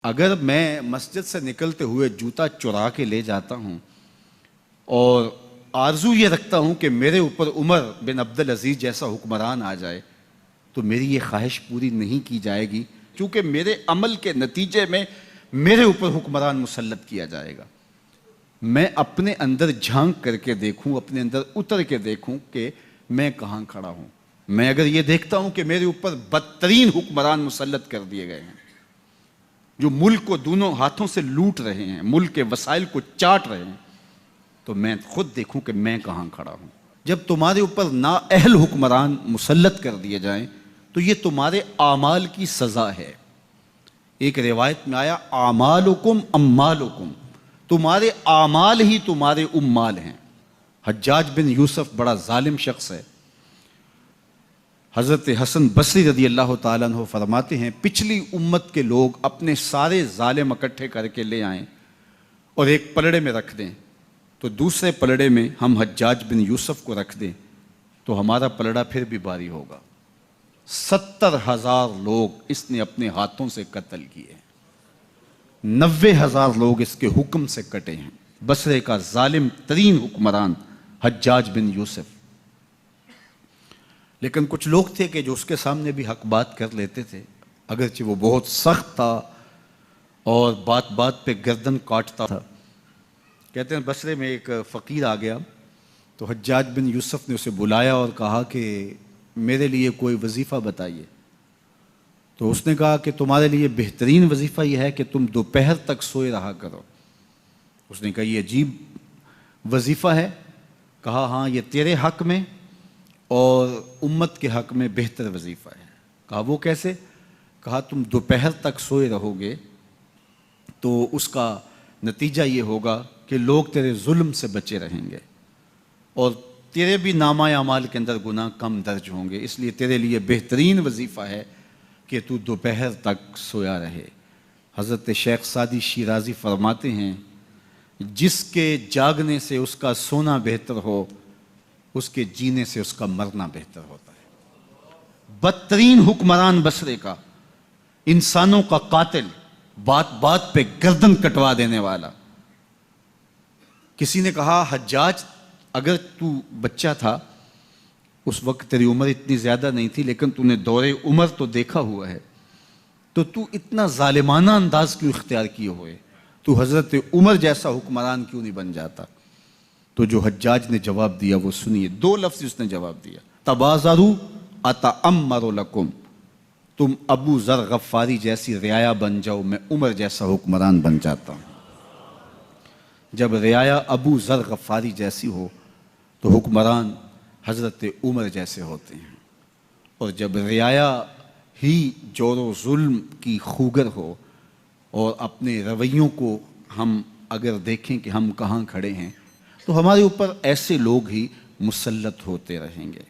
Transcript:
اگر میں مسجد سے نکلتے ہوئے جوتا چرا کے لے جاتا ہوں اور آرزو یہ رکھتا ہوں کہ میرے اوپر عمر بن عبدالعزیز جیسا حکمران آ جائے، تو میری یہ خواہش پوری نہیں کی جائے گی، کیونکہ میرے عمل کے نتیجے میں میرے اوپر حکمران مسلط کیا جائے گا۔ میں اپنے اندر جھانک کر کے دیکھوں، اپنے اندر اتر کے دیکھوں کہ میں کہاں کھڑا ہوں۔ میں اگر یہ دیکھتا ہوں کہ میرے اوپر بدترین حکمران مسلط کر دیے گئے ہیں، جو ملک کو دونوں ہاتھوں سے لوٹ رہے ہیں، ملک کے وسائل کو چاٹ رہے ہیں، تو میں خود دیکھوں کہ میں کہاں کھڑا ہوں۔ جب تمہارے اوپر نااہل حکمران مسلط کر دیے جائیں تو یہ تمہارے اعمال کی سزا ہے۔ ایک روایت میں آیا اعمالکم اموالکم، تمہارے اعمال ہی تمہارے اموال ہیں۔ حجاج بن یوسف بڑا ظالم شخص ہے۔ حضرت حسن بصری رضی اللہ تعالیٰ عنہ فرماتے ہیں پچھلی امت کے لوگ اپنے سارے ظالم اکٹھے کر کے لے آئیں اور ایک پلڑے میں رکھ دیں، تو دوسرے پلڑے میں ہم حجاج بن یوسف کو رکھ دیں تو ہمارا پلڑا پھر بھی باری ہوگا۔ 70,000 لوگ اس نے اپنے ہاتھوں سے قتل کیے، 90,000 لوگ اس کے حکم سے کٹے ہیں۔ بصرے کا ظالم ترین حکمران حجاج بن یوسف۔ لیکن کچھ لوگ تھے کہ جو اس کے سامنے بھی حق بات کر لیتے تھے، اگرچہ وہ بہت سخت تھا اور بات بات پہ گردن کاٹتا تھا۔ کہتے ہیں بصرے میں ایک فقیر آ گیا تو حجاج بن یوسف نے اسے بلایا اور کہا کہ میرے لیے کوئی وظیفہ بتائیے۔ تو اس نے کہا کہ تمہارے لیے بہترین وظیفہ یہ ہے کہ تم دوپہر تک سوئے رہا کرو۔ اس نے کہا یہ عجیب وظیفہ ہے۔ کہا ہاں یہ تیرے حق میں اور امت کے حق میں بہتر وظیفہ ہے۔ کہا وہ کیسے؟ کہا تم دوپہر تک سوئے رہو گے تو اس کا نتیجہ یہ ہوگا کہ لوگ تیرے ظلم سے بچے رہیں گے اور تیرے بھی نامہ اعمال کے اندر گناہ کم درج ہوں گے، اس لیے تیرے لیے بہترین وظیفہ ہے کہ تو دوپہر تک سویا رہے۔ حضرت شیخ سعدی شیرازی فرماتے ہیں جس کے جاگنے سے اس کا سونا بہتر ہو، اس کے جینے سے اس کا مرنا بہتر ہوتا ہے۔ بدترین حکمران بصرے کا، انسانوں کا قاتل، بات بات پہ گردن کٹوا دینے والا۔ کسی نے کہا حجاج اگر تو بچہ تھا، اس وقت تیری عمر اتنی زیادہ نہیں تھی، لیکن تو نے دور عمر تو دیکھا ہوا ہے، تو اتنا ظالمانہ انداز کیوں اختیار کیے ہوئے؟ تو حضرت عمر جیسا حکمران کیوں نہیں بن جاتا؟ تو جو حجاج نے جواب دیا وہ سنیے، 2 لفظ اس نے جواب دیا، تبازروا اتعمر لکم، تم ابو ذر غفاری جیسی رعایا بن جاؤ، میں عمر جیسا حکمران بن جاتا ہوں۔ جب رعایا ابو ذر غفاری جیسی ہو تو حکمران حضرت عمر جیسے ہوتے ہیں، اور جب رعایا ہی جور و ظلم کی خوگر ہو اور اپنے رویوں کو ہم اگر دیکھیں کہ ہم کہاں کھڑے ہیں، تو ہمارے اوپر ایسے لوگ ہی مسلط ہوتے رہیں گے۔